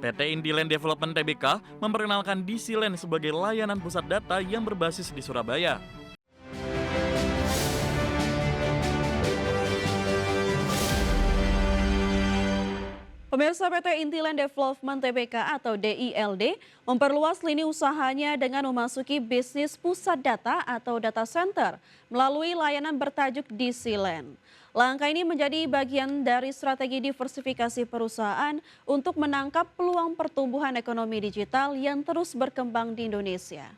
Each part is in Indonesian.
PT Indiland Development Tbk memperkenalkan DCLand sebagai layanan pusat data yang berbasis di Surabaya. Pemirsa, PT Indiland Development Tbk atau DILD memperluas lini usahanya dengan memasuki bisnis pusat data atau data center melalui layanan bertajuk DCLand. Langkah ini menjadi bagian dari strategi diversifikasi perusahaan untuk menangkap peluang pertumbuhan ekonomi digital yang terus berkembang di Indonesia.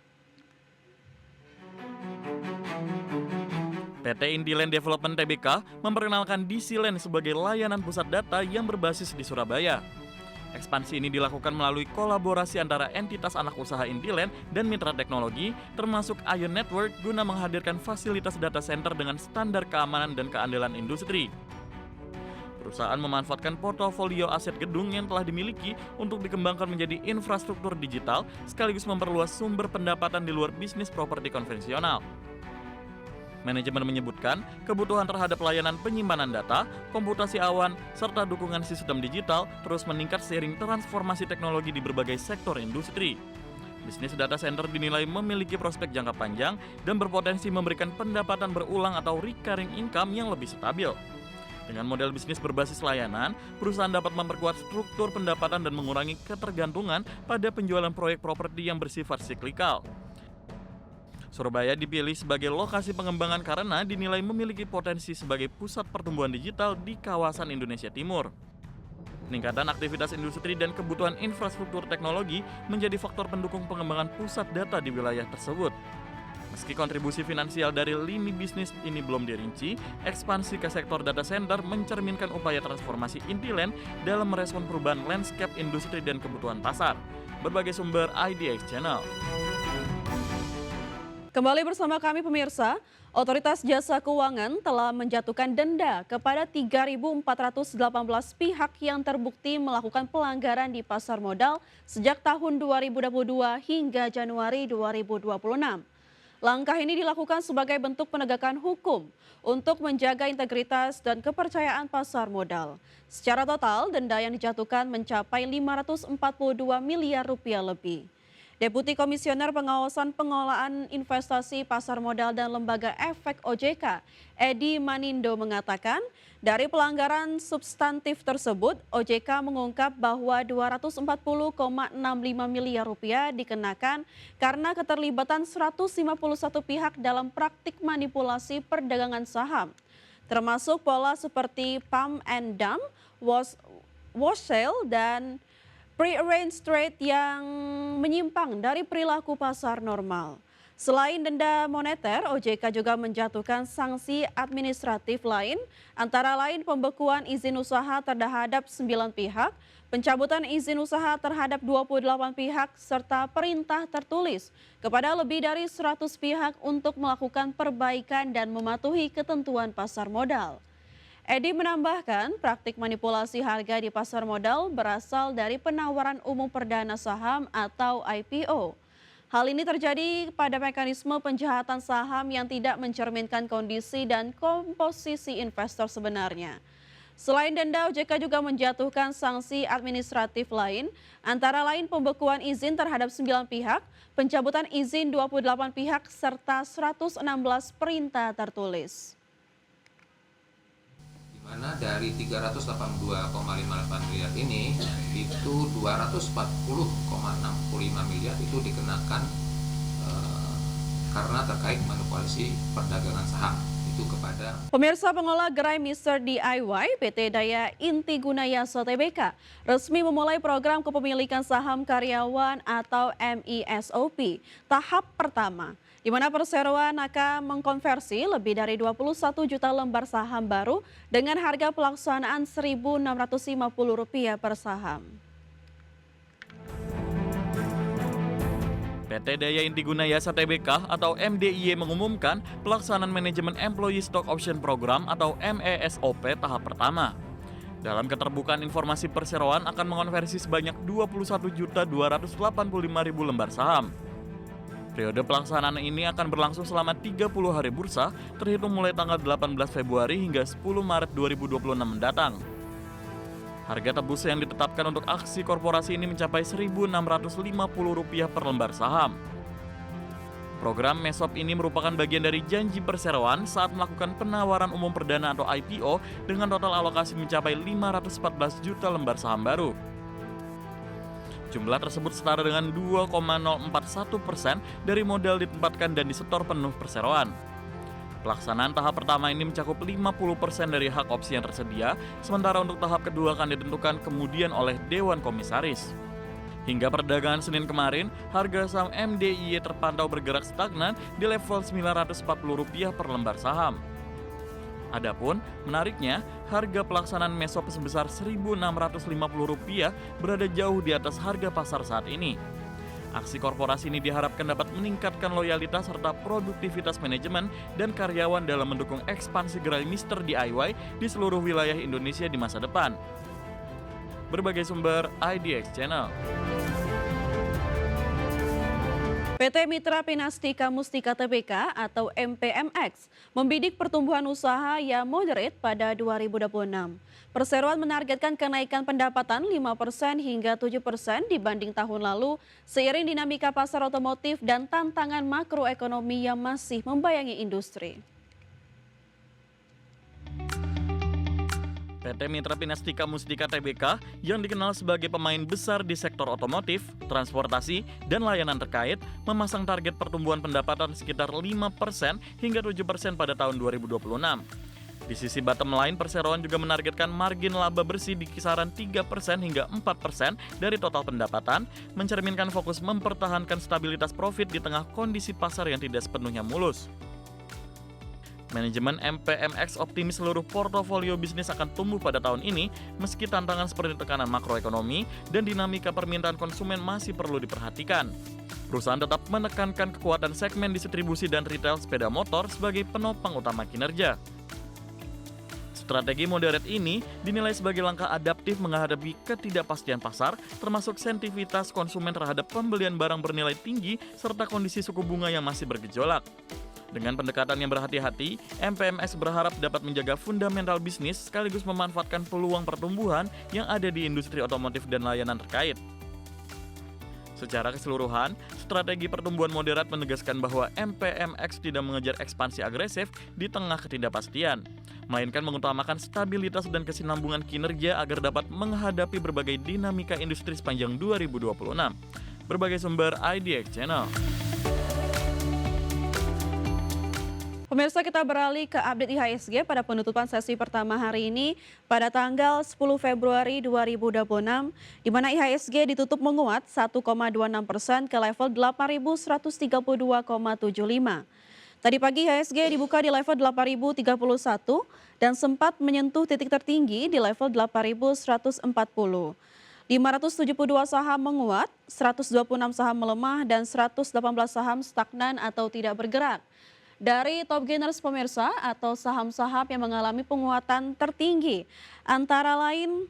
PT Indiland Development Tbk memperkenalkan DCLand sebagai layanan pusat data yang berbasis di Surabaya. Ekspansi ini dilakukan melalui kolaborasi antara entitas anak usaha Indiland dan mitra teknologi, termasuk Ion Network, guna menghadirkan fasilitas data center dengan standar keamanan dan keandalan industri. Perusahaan memanfaatkan portofolio aset gedung yang telah dimiliki untuk dikembangkan menjadi infrastruktur digital, sekaligus memperluas sumber pendapatan di luar bisnis properti konvensional. Manajemen menyebutkan kebutuhan terhadap layanan penyimpanan data, komputasi awan, serta dukungan sistem digital terus meningkat seiring transformasi teknologi di berbagai sektor industri. Bisnis data center dinilai memiliki prospek jangka panjang dan berpotensi memberikan pendapatan berulang atau recurring income yang lebih stabil. Dengan model bisnis berbasis layanan, perusahaan dapat memperkuat struktur pendapatan dan mengurangi ketergantungan pada penjualan proyek properti yang bersifat siklikal. Surabaya dipilih sebagai lokasi pengembangan karena dinilai memiliki potensi sebagai pusat pertumbuhan digital di kawasan Indonesia Timur. Peningkatan aktivitas industri dan kebutuhan infrastruktur teknologi menjadi faktor pendukung pengembangan pusat data di wilayah tersebut. Meski kontribusi finansial dari lini bisnis ini belum dirinci, ekspansi ke sektor data center mencerminkan upaya transformasi Indiland dalam merespon perubahan landscape industri dan kebutuhan pasar. Berbagai sumber IDX Channel. Kembali bersama kami pemirsa, Otoritas Jasa Keuangan telah menjatuhkan denda kepada 3.418 pihak yang terbukti melakukan pelanggaran di pasar modal sejak tahun 2022 hingga Januari 2026. Langkah ini dilakukan sebagai bentuk penegakan hukum untuk menjaga integritas dan kepercayaan pasar modal. Secara total, denda yang dijatuhkan mencapai 542 miliar rupiah lebih. Deputi Komisioner Pengawasan Pengelolaan Investasi Pasar Modal dan Lembaga Efek OJK, Edi Manindo mengatakan, dari pelanggaran substantif tersebut, OJK mengungkap bahwa 240,65 miliar rupiah dikenakan karena keterlibatan 151 pihak dalam praktik manipulasi perdagangan saham, termasuk pola seperti pump and dump, wash sale, dan pre-arranged trade yang menyimpang dari perilaku pasar normal. Selain denda moneter, OJK juga menjatuhkan sanksi administratif lain, antara lain pembekuan izin usaha terhadap 9 pihak, pencabutan izin usaha terhadap 28 pihak, serta perintah tertulis kepada lebih dari 100 pihak untuk melakukan perbaikan dan mematuhi ketentuan pasar modal. Edi menambahkan praktik manipulasi harga di pasar modal berasal dari penawaran umum perdana saham atau IPO. Hal ini terjadi pada mekanisme penjahatan saham yang tidak mencerminkan kondisi dan komposisi investor sebenarnya. Selain denda, OJK juga menjatuhkan sanksi administratif lain, antara lain pembekuan izin terhadap 9 pihak, pencabutan izin 28 pihak, serta 116 perintah tertulis. Mana dari 382,58 miliar ini, itu 240,65 miliar itu dikenakan karena terkait manipulasi perdagangan saham itu kepada Pemirsa, pengelola gerai Mr. DIY PT Daya Inti Gunayasa Tbk resmi memulai program kepemilikan saham karyawan atau MISOP tahap pertama, di mana perseroan akan mengkonversi lebih dari 21 juta lembar saham baru dengan harga pelaksanaan Rp1.650 per saham. PT Daya Inti Gunayasa Tbk atau MDIY mengumumkan pelaksanaan manajemen Employee Stock Option Program atau MESOP tahap pertama. Dalam keterbukaan informasi, perseroan akan mengonversi sebanyak 21.285.000 lembar saham. Periode pelaksanaan ini akan berlangsung selama 30 hari bursa, terhitung mulai tanggal 18 Februari hingga 10 Maret 2026 mendatang. Harga tebus yang ditetapkan untuk aksi korporasi ini mencapai Rp1.650 per lembar saham. Program MESOP ini merupakan bagian dari janji perseroan saat melakukan penawaran umum perdana atau IPO dengan total alokasi mencapai 514 juta lembar saham baru. Jumlah tersebut setara dengan 2,041% dari modal ditempatkan dan disetor penuh perseroan. Pelaksanaan tahap pertama ini mencakup 50% dari hak opsi yang tersedia, sementara untuk tahap kedua akan ditentukan kemudian oleh Dewan Komisaris. Hingga perdagangan Senin kemarin, harga saham MDIY terpantau bergerak stagnan di level Rp940 per lembar saham. Adapun, menariknya, harga pelaksanaan MESOP sebesar Rp1.650 berada jauh di atas harga pasar saat ini. Aksi korporasi ini diharapkan dapat meningkatkan loyalitas serta produktivitas manajemen dan karyawan dalam mendukung ekspansi gerai Mr. DIY di seluruh wilayah Indonesia di masa depan. Berbagai sumber IDX Channel. PT Mitra Pinastika Mustika Tbk atau MPMX membidik pertumbuhan usaha yang moderate pada 2026. Perseroan menargetkan kenaikan pendapatan 5% hingga 7% dibanding tahun lalu seiring dinamika pasar otomotif dan tantangan makroekonomi yang masih membayangi industri. PT Mitra Pinastika Mustika Tbk yang dikenal sebagai pemain besar di sektor otomotif, transportasi, dan layanan terkait memasang target pertumbuhan pendapatan sekitar 5% hingga 7% pada tahun 2026. Di sisi bottom line, perseroan juga menargetkan margin laba bersih di kisaran 3% hingga 4% dari total pendapatan, mencerminkan fokus mempertahankan stabilitas profit di tengah kondisi pasar yang tidak sepenuhnya mulus. Manajemen MPMX optimis seluruh portofolio bisnis akan tumbuh pada tahun ini meski tantangan seperti tekanan makroekonomi dan dinamika permintaan konsumen masih perlu diperhatikan. Perusahaan tetap menekankan kekuatan segmen distribusi dan retail sepeda motor sebagai penopang utama kinerja. Strategi moderate ini dinilai sebagai langkah adaptif menghadapi ketidakpastian pasar, termasuk sensitivitas konsumen terhadap pembelian barang bernilai tinggi serta kondisi suku bunga yang masih bergejolak. Dengan pendekatan yang berhati-hati, MPMX berharap dapat menjaga fundamental bisnis sekaligus memanfaatkan peluang pertumbuhan yang ada di industri otomotif dan layanan terkait. Secara keseluruhan, strategi pertumbuhan moderat menegaskan bahwa MPMX tidak mengejar ekspansi agresif di tengah ketidakpastian, melainkan mengutamakan stabilitas dan kesinambungan kinerja agar dapat menghadapi berbagai dinamika industri sepanjang 2026. Berbagai sumber IDX Channel. Pemirsa, kita beralih ke update IHSG pada penutupan sesi pertama hari ini pada tanggal 10 Februari 2026, di mana IHSG ditutup menguat 1,26% ke level 8.132,75. Tadi pagi IHSG dibuka di level 8.031 dan sempat menyentuh titik tertinggi di level 8.140. 572 saham menguat, 126 saham melemah, dan 118 saham stagnan atau tidak bergerak. Dari top gainers pemirsa atau saham-saham yang mengalami penguatan tertinggi antara lain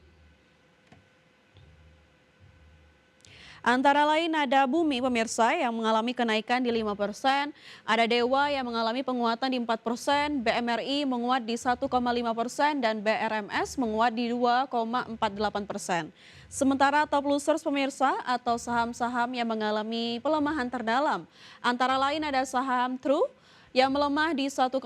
ada Bumi pemirsa yang mengalami kenaikan di 5%, ada Dewa yang mengalami penguatan di 4%, BMRI menguat di 1,5% dan BRMS menguat di 2,48%. Sementara top losers pemirsa atau saham-saham yang mengalami pelemahan terdalam antara lain ada saham True yang melemah di 1,94%,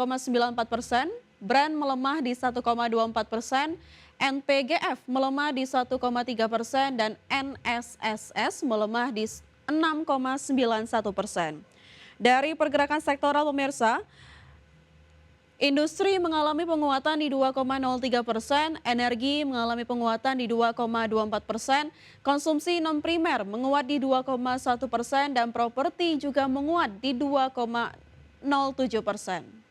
Brand melemah di 1,24%, NPGF melemah di 1,3% dan NSSS melemah di 6,91%. Dari pergerakan sektoral pemirsa, industri mengalami penguatan di 2,03%, energi mengalami penguatan di 2,24%, konsumsi non-primer menguat di 2,1% dan properti juga menguat di 2,07%.